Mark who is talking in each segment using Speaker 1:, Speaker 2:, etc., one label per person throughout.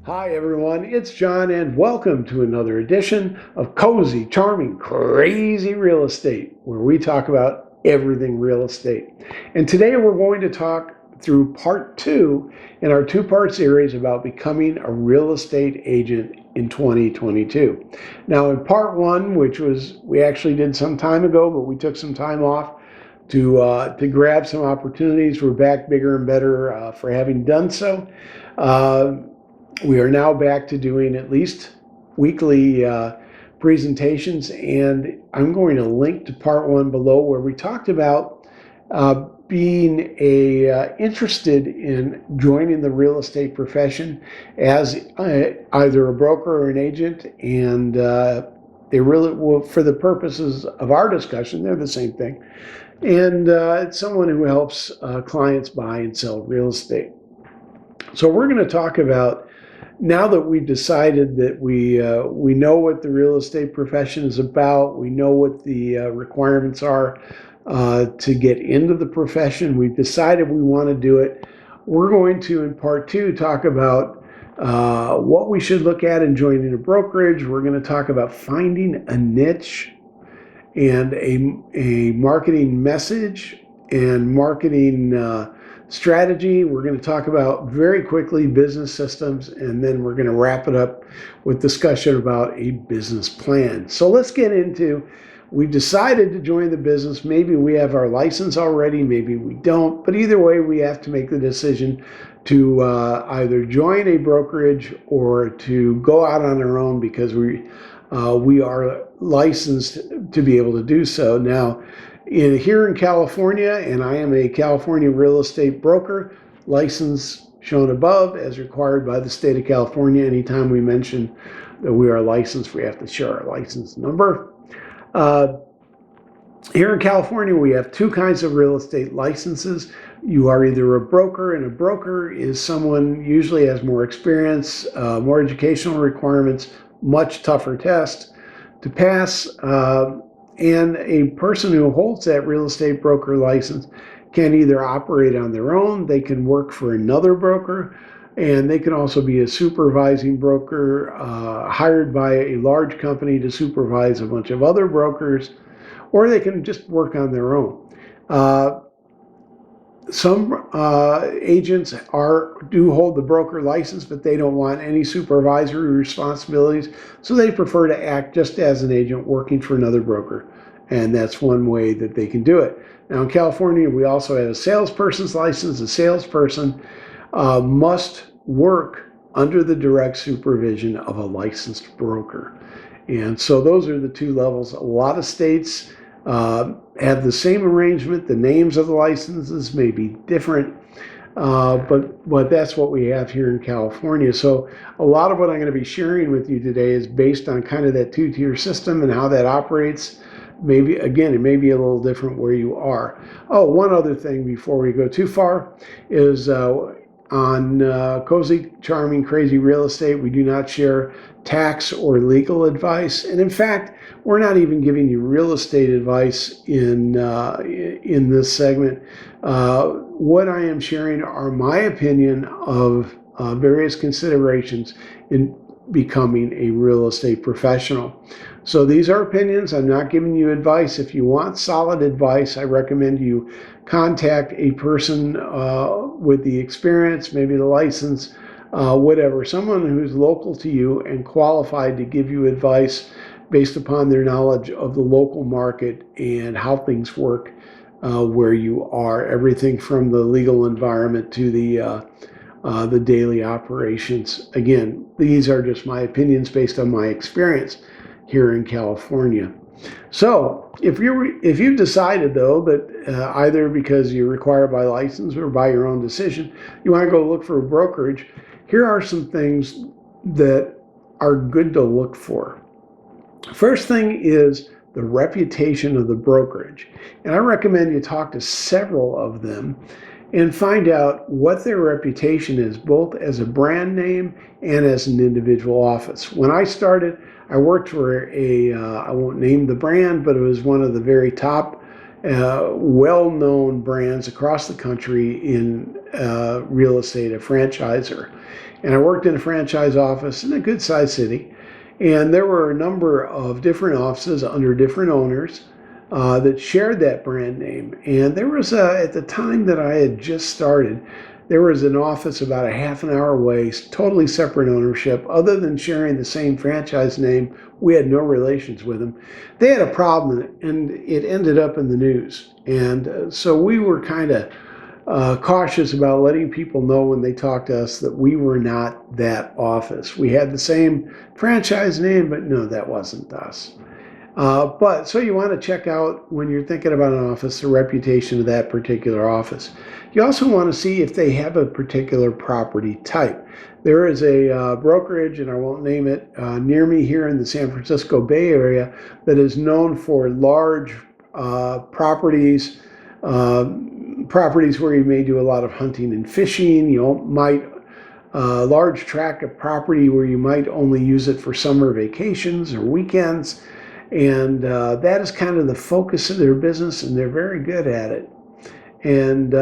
Speaker 1: Hi everyone, it's John and welcome to another edition of Cozy, Charming, Crazy Real Estate, where we talk about everything real estate. And today we're going to talk through part two in our two-part series about becoming a real estate agent in 2022. Now in part one, which was we actually did some time ago, but we took some time off to grab some opportunities. We're back bigger and better for having done so. We are now back to doing at least weekly presentations, and I'm going to link to part one below where we talked about being interested in joining the real estate profession as either a broker or an agent, and they really, well, for the purposes of our discussion, they're the same thing. And it's someone who helps clients buy and sell real estate. So we're going to talk about, now that we've decided that we know what the real estate profession is about, we know what the requirements are to get into the profession, we've decided we want to do it. We're going to, in part two, talk about what we should look at in joining a brokerage. We're going to talk about finding a niche and a marketing message and marketing strategy. We're going to talk about very quickly business systems, and then we're going to wrap it up with discussion about a business plan. So let's get into, we've decided to join the business. Maybe we have our license already, maybe we don't, but either way we have to make the decision to either join a brokerage or to go out on our own because we are licensed to be able to do so. Now, here in California, and I am a California real estate broker, license shown above as required by the state of California. Anytime we mention that we are licensed, we have to show our license number. Here in California, we have two kinds of real estate licenses. You are either a broker, and a broker is someone usually has more experience, more educational requirements, much tougher test to pass. And a person who holds that real estate broker license can either operate on their own, they can work for another broker, and they can also be a supervising broker hired by a large company to supervise a bunch of other brokers, or they can just work on their own. Some agents do hold the broker license, but they don't want any supervisory responsibilities, so they prefer to act just as an agent working for another broker, and that's one way that they can do it. Now in California, we also have a salesperson's license. A salesperson must work under the direct supervision of a licensed broker, and so those are the two levels. A lot of states have the same arrangement. The names of the licenses may be different, but that's what we have here in California. So a lot of what I'm going to be sharing with you today is based on kind of that two-tier system and how that operates. Maybe, again, it may be a little different where you are. Oh, one other thing before we go too far is on Cozy, Charming, Crazy Real Estate, we do not share tax or legal advice. And in fact, we're not even giving you real estate advice in this segment. What I am sharing are my opinion of various considerations in becoming a real estate professional. So these are opinions. I'm not giving you advice. If you want solid advice, I recommend you contact a person with the experience, maybe the license, whatever, someone who's local to you and qualified to give you advice based upon their knowledge of the local market and how things work where you are, everything from the legal environment to the daily operations. Again, these are just my opinions based on my experience here in California. So if you've decided, though, that either because you're required by license or by your own decision, you want to go look for a brokerage, here are some things that are good to look for. First thing is the reputation of the brokerage. And I recommend you talk to several of them and find out what their reputation is, both as a brand name and as an individual office. When I started, I worked for I won't name the brand, but it was one of the very top well-known brands across the country in real estate, a franchisor. And I worked in a franchise office in a good sized city. And there were a number of different offices under different owners that shared that brand name. And there was, at the time that I had just started, there was an office about a half an hour away, totally separate ownership. Other than sharing the same franchise name, we had no relations with them. They had a problem, and it ended up in the news. And so we were kind of cautious about letting people know when they talked to us that we were not that office. We had the same franchise name, but no, that wasn't us. But so you want to check out, when you're thinking about an office, the reputation of that particular office. You also want to see if they have a particular property type. There is a brokerage, and I won't name it, near me here in the San Francisco Bay Area that is known for large properties, properties where you may do a lot of hunting and fishing. You might large tract of property where you might only use it for summer vacations or weekends. And that is kind of the focus of their business, and they're very good at it. And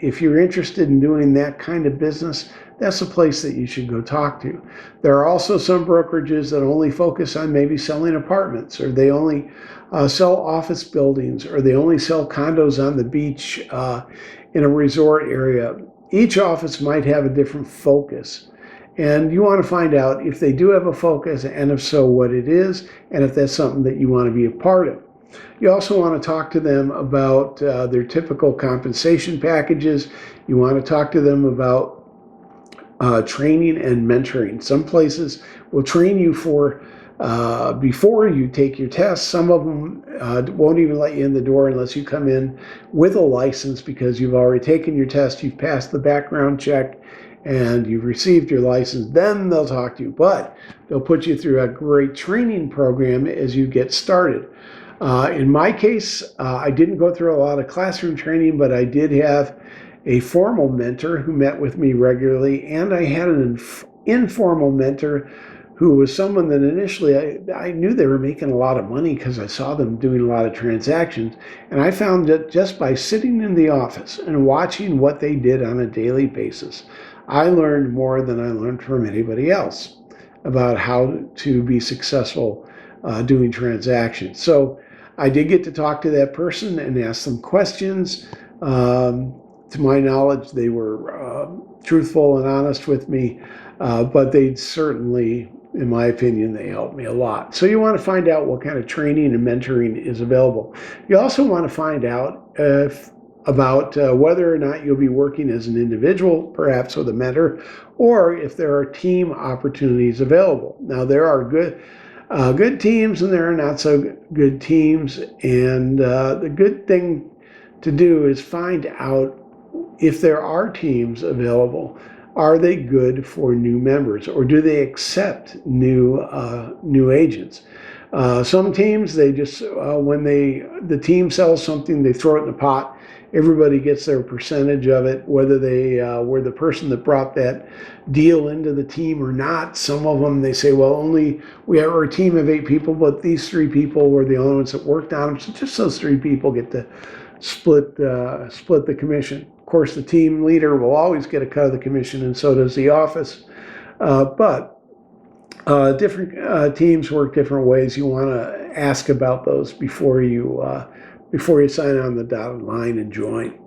Speaker 1: if you're interested in doing that kind of business, that's a place that you should go talk to. There are also some brokerages that only focus on maybe selling apartments, or they only sell office buildings, or they only sell condos on the beach in a resort area. Each office might have a different focus. And you want to find out if they do have a focus, and if so, what it is, and if that's something that you want to be a part of. You also want to talk to them about their typical compensation packages. You want to talk to them about training and mentoring. Some places will train you for before you take your test. Some of them won't even let you in the door unless you come in with a license, because you've already taken your test, you've passed the background check, and you've received your license. Then they'll talk to you, but they'll put you through a great training program as you get started. In my case, I didn't go through a lot of classroom training, but I did have a formal mentor who met with me regularly, and I had an informal mentor who was someone that initially I knew they were making a lot of money because I saw them doing a lot of transactions. And I found that just by sitting in the office and watching what they did on a daily basis, I learned more than I learned from anybody else about how to be successful doing transactions. So I did get to talk to that person and ask them questions. To my knowledge, they were truthful and honest with me, but they certainly, in my opinion, they helped me a lot. So you want to find out what kind of training and mentoring is available. You also want to find out about whether or not you'll be working as an individual, perhaps with a mentor, or if there are team opportunities available. Now, there are good teams and there are not so good teams, and the good thing to do is find out if there are teams available. Are they good for new members, or do they accept new agents? Some teams, they just when the team sells something, they throw it in a pot. Everybody gets their percentage of it, whether they were the person that brought that deal into the team or not. Some of them, they say, well, we have a team of 8 people, but these 3 people were the only ones that worked on them. So just those 3 people get to split the commission. Of course, the team leader will always get a cut of the commission, and so does the office. But different teams work different ways. You want to ask about those before you sign on the dotted line and join.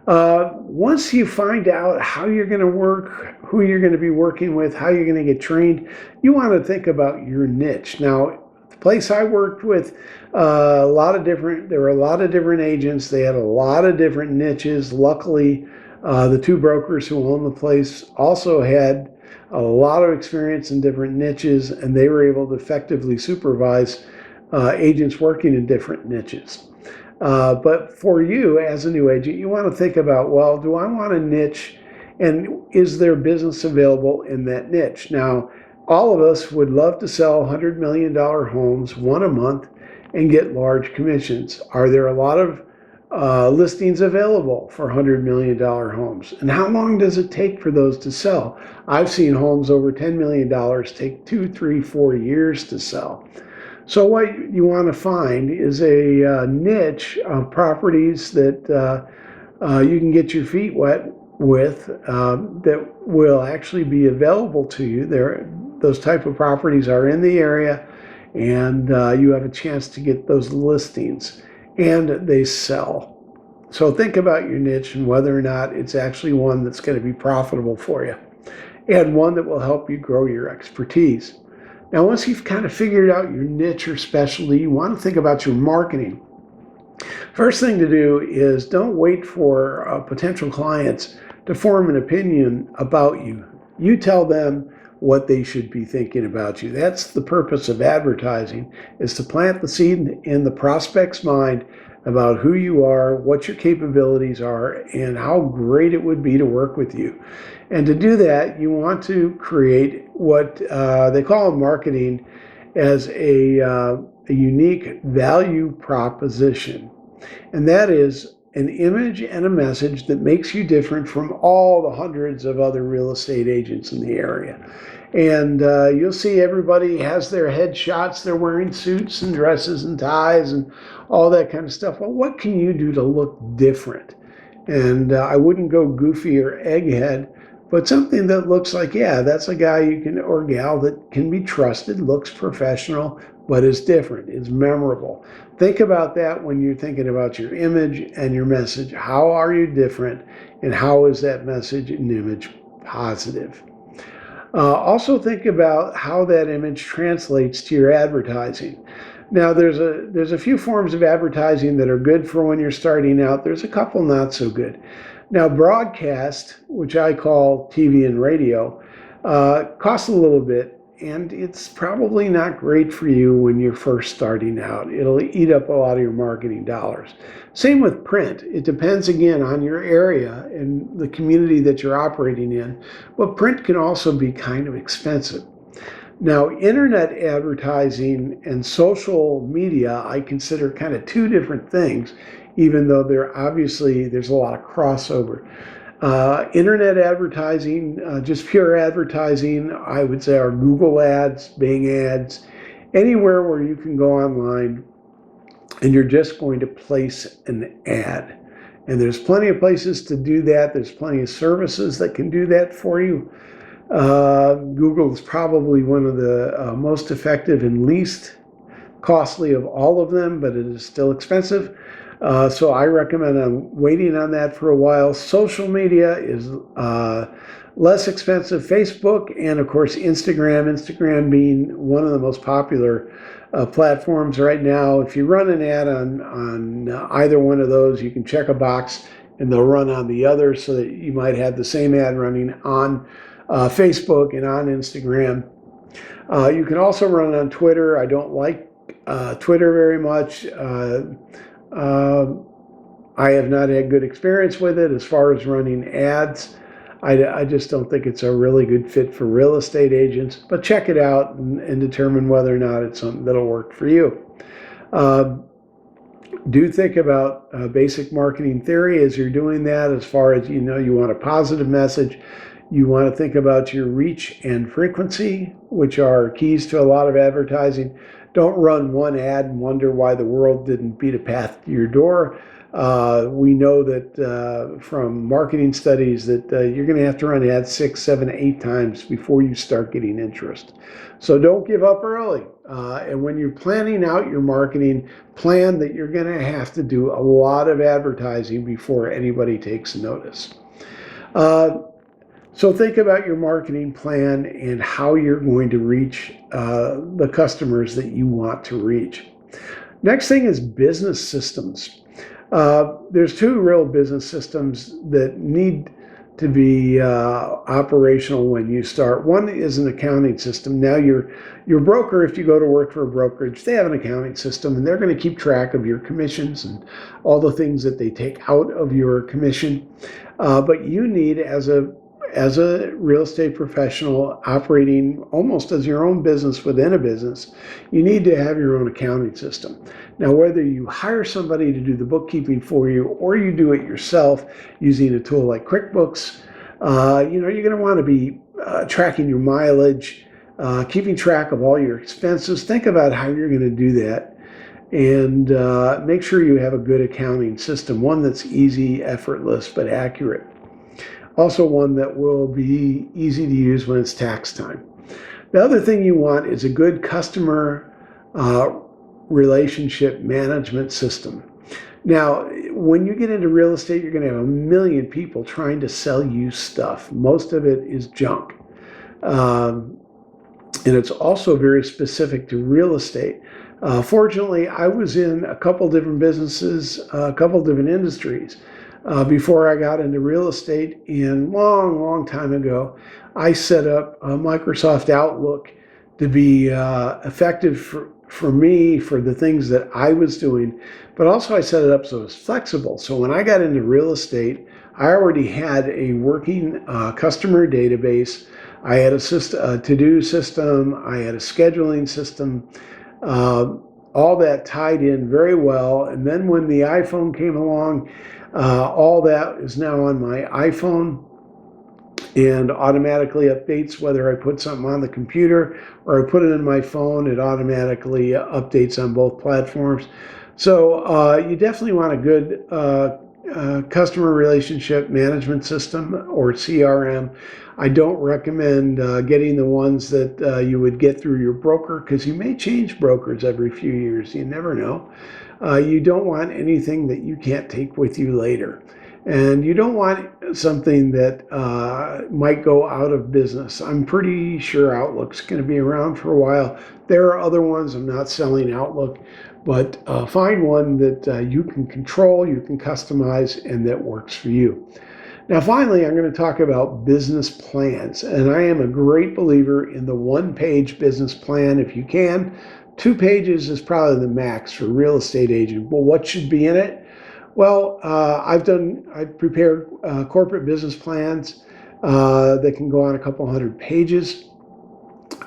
Speaker 1: Once you find out how you're going to work, who you're going to be working with, how you're going to get trained, you want to think about your niche. Now, the place I worked with, there were a lot of different agents. They had a lot of different niches. Luckily, the 2 brokers who owned the place also had a lot of experience in different niches, and they were able to effectively supervise agents working in different niches. But for you as a new agent, you want to think about, well, do I want a niche, and is there business available in that niche? Now, all of us would love to sell $100 million homes, 1 a month, and get large commissions. Are there a lot of listings available for $100 million homes? And how long does it take for those to sell? I've seen homes over $10 million take 2, 3, 4 years to sell. So what you want to find is a niche of properties that you can get your feet wet with that will actually be available to you. Those type of properties are in the area, and you have a chance to get those listings, and they sell. So think about your niche and whether or not it's actually one that's going to be profitable for you, and one that will help you grow your expertise. Now, once you've kind of figured out your niche or specialty, you want to think about your marketing. First thing to do is don't wait for potential clients to form an opinion about you. You tell them what they should be thinking about you. That's the purpose of advertising, is to plant the seed in the prospect's mind about who you are, what your capabilities are, and how great it would be to work with you. And to do that, you want to create what they call in marketing as a unique value proposition. And that is an image and a message that makes you different from all the hundreds of other real estate agents in the area. And you'll see everybody has their headshots. They're wearing suits and dresses and ties and all that kind of stuff. Well, what can you do to look different? And I wouldn't go goofy or egghead, but something that looks like, yeah, that's a guy you can, or gal that can be trusted, looks professional, but is different, is memorable. Think about that when you're thinking about your image and your message. How are you different, and how is that message and image positive? Also think about how that image translates to your advertising. Now, there's a few forms of advertising that are good for when you're starting out. There's a couple not so good. Now, broadcast, which I call TV and radio, costs a little bit, and it's probably not great for you when you're first starting out. It'll eat up a lot of your marketing dollars. Same with print. It depends, again, on your area and the community that you're operating in, but print can also be kind of expensive. Now, internet advertising and social media, I consider kind of two different things, even though there's a lot of crossover. Internet advertising, just pure advertising, I would say are Google ads, Bing ads, anywhere where you can go online and you're just going to place an ad. And there's plenty of places to do that. There's plenty of services that can do that for you. Google is probably one of the most effective and least costly of all of them, but it is still expensive. So I recommend waiting on that for a while. Social media is less expensive. Facebook and, of course, Instagram being one of the most popular platforms right now. If you run an ad on either one of those, you can check a box and they'll run on the other, so that you might have the same ad running on Facebook and on Instagram. You can also run on Twitter. I don't like Twitter very much. I have not had good experience with it as far as running ads. I just don't think it's a really good fit for real estate agents, but check it out and determine whether or not it's something that'll work for you. Do think about basic marketing theory as you're doing that. As far as, you want a positive message. You want to think about your reach and frequency, which are keys to a lot of advertising. Don't run one ad and wonder why the world didn't beat a path to your door. We know that from marketing studies that you're going to have to run ads 6, 7, 8 times before you start getting interest. So don't give up early. And when you're planning out your marketing, plan that you're going to have to do a lot of advertising before anybody takes notice. So think about your marketing plan and how you're going to reach the customers that you want to reach. Next thing is business systems. There's two real business systems that need to be operational when you start. One is an accounting system. Now your broker, if you go to work for a brokerage, they have an accounting system, and they're going to keep track of your commissions and all the things that they take out of your commission. But you need, as a real estate professional operating almost as your own business within a business, you need to have your own accounting system. Now, whether you hire somebody to do the bookkeeping for you or you do it yourself using a tool like QuickBooks, you're going to want to be tracking your mileage, keeping track of all your expenses. Think about how you're going to do that, and make sure you have a good accounting system, one that's easy, effortless, but accurate. Also one that will be easy to use when it's tax time. The other thing you want is a good customer relationship management system. Now, when you get into real estate, you're going to have a million people trying to sell you stuff. Most of it is junk. Um, and it's also very specific to real estate. Fortunately, I was in a couple different businesses, a couple different industries before I got into real estate. And long time ago, I set up Microsoft Outlook to be effective for me for the things that I was doing. But also I set it up so it was flexible. So when I got into real estate, I already had a working customer database. I had a to-do system. I had a scheduling system. All that tied in very well. And then when the iPhone came along, all that is now on my iPhone and automatically updates whether I put something on the computer or I put it in my phone. It automatically updates on both platforms. So you definitely want a good customer relationship management system or CRM. I don't recommend getting the ones that you would get through your broker because you may change brokers every few years. You never know. You don't want anything that you can't take with you later. And you don't want something that might go out of business. I'm pretty sure Outlook's going to be around for a while. There are other ones. I'm not selling Outlook, but find one that you can control, you can customize, and that works for you. Now, finally, I'm going to talk about business plans. And I am a great believer in the one-page business plan if you can. 2 pages is probably the max for a real estate agent. Well, what should be in it? Well, I've prepared corporate business plans that can go on a couple hundred pages.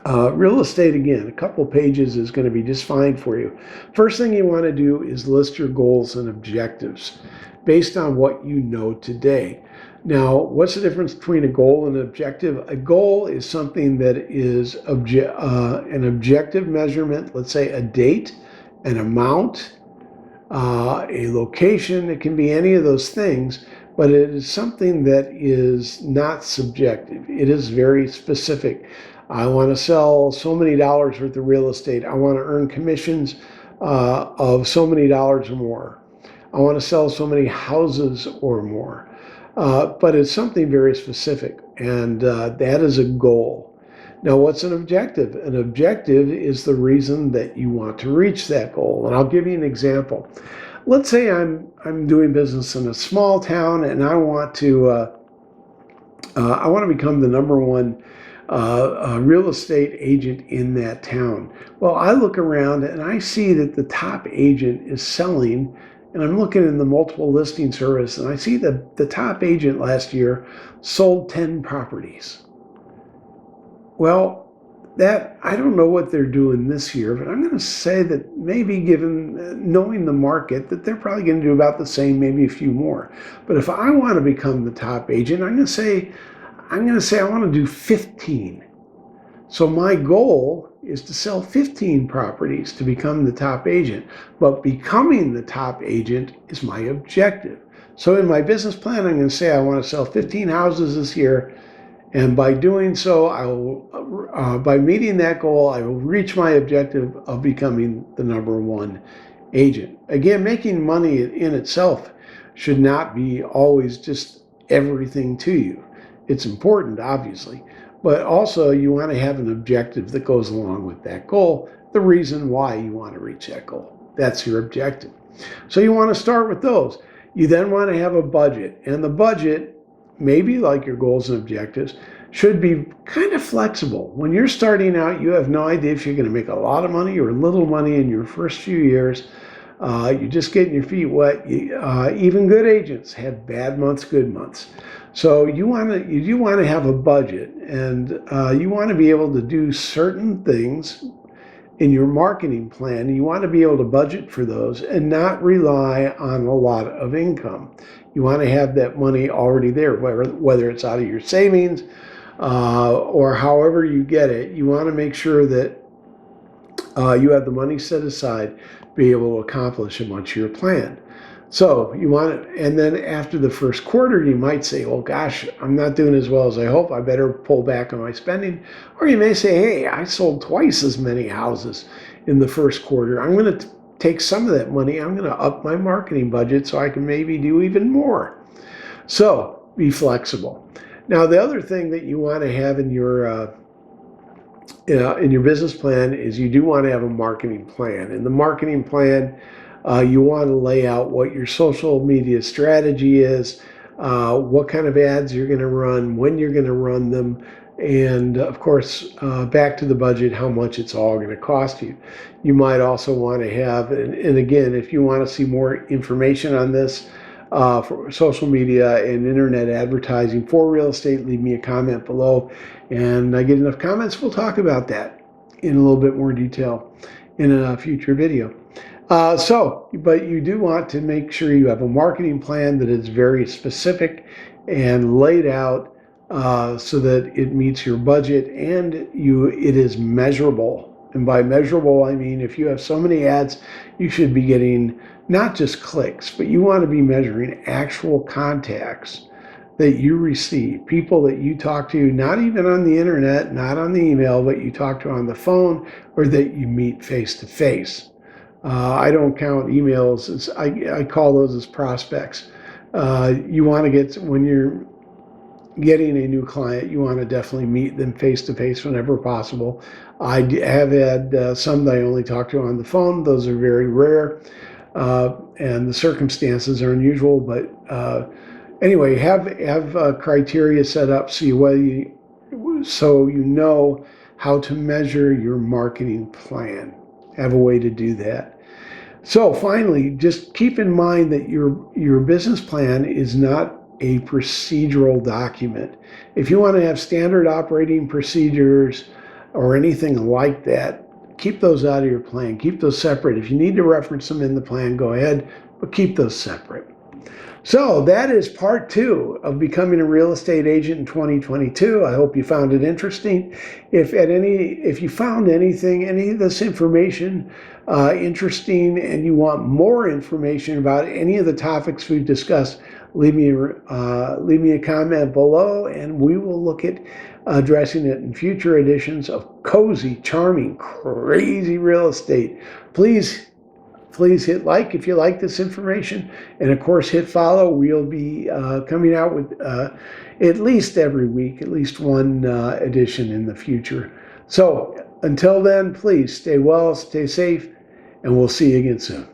Speaker 1: Real estate, again, a couple pages is going to be just fine for you. First thing you want to do is list your goals and objectives based on what you know today. Now, what's the difference between a goal and an objective? A goal is something that is an objective measurement, let's say a date, an amount, a location. It can be any of those things, but it is something that is not subjective. It is very specific. I want to sell so many dollars worth of real estate. I want to earn commissions of so many dollars or more. I want to sell so many houses or more. But it's something very specific, and that is a goal. Now, what's an objective? An objective is the reason that you want to reach that goal. And I'll give you an example. Let's say I'm doing business in a small town, and I want to become the #1 real estate agent in that town. Well, I look around and I see that the top agent is selling, and I'm looking in the multiple listing service, and I see that the top agent last year sold 10 properties. Well, that I don't know what they're doing this year, but I'm going to say that maybe given knowing the market, that they're probably going to do about the same, maybe a few more. But if I want to become the top agent, I'm going to say I want to do 15. So my goal is to sell 15 properties to become the top agent. But becoming the top agent is my objective. So in my business plan, I'm going to say I want to sell 15 houses this year. And by doing so, by meeting that goal, I will reach my objective of becoming the #1 agent. Again, making money in itself should not be always just everything to you. It's important, obviously, but also you want to have an objective that goes along with that goal, the reason why you want to reach that goal. That's your objective. So you want to start with those. You then want to have a budget, and the budget, maybe like your goals and objectives, should be kind of flexible. When you're starting out, you have no idea if you're going to make a lot of money or little money in your first few years. You're just getting your feet wet. Even good agents have bad months, good months. So you want to have a budget, and you want to be able to do certain things in your marketing plan. You want to be able to budget for those and not rely on a lot of income. You want to have that money already there, whether it's out of your savings or however you get it. You want to make sure that you have the money set aside to be able to accomplish a much-year plan. So you want to, and then after the first quarter, you might say, well, gosh, I'm not doing as well as I hope. I better pull back on my spending. Or you may say, hey, I sold twice as many houses in the first quarter. I'm going to take some of that money. I'm going to up my marketing budget so I can maybe do even more. So be flexible. Now, the other thing that you want to have in your business plan is you do want to have a marketing plan. In the marketing plan, you want to lay out what your social media strategy is, what kind of ads you're going to run, when you're going to run them, and of course, back to the budget, how much it's all going to cost you. You might also want to have, and again, if you want to see more information on this, for social media and internet advertising for real estate, leave me a comment below. And I get enough comments, we'll talk about that in a little bit more detail in a future video. But you do want to make sure you have a marketing plan that is very specific and laid out so that it meets your budget and it is measurable. And by measurable, I mean if you have so many ads, you should be getting not just clicks, but you want to be measuring actual contacts that you receive, people that you talk to, not even on the internet, not on the email, but you talk to on the phone or that you meet face to face. I don't count emails. I call those as prospects. You want to get, when you're getting a new client, you want to definitely meet them face to face whenever possible. I have had some that I only talk to on the phone. Those are very rare, and the circumstances are unusual. But anyway, have criteria set up so you know how to measure your marketing plan. Have a way to do that. So finally, just keep in mind that your business plan is not a procedural document. If you want to have standard operating procedures or anything like that, keep those out of your plan. Keep those separate. If you need to reference them in the plan, go ahead, but keep those separate. So that is part 2 of becoming a real estate agent in 2022. I hope you found it interesting. If you found any of this information interesting and you want more information about any of the topics we've discussed, leave me a comment below and we will look at addressing it in future editions of Cozy, Charming, Crazy Real Estate. Please hit like if you like this information, and of course hit follow. We'll be coming out with at least every week, at least one edition in the future. So until then, please stay well, stay safe, and we'll see you again soon.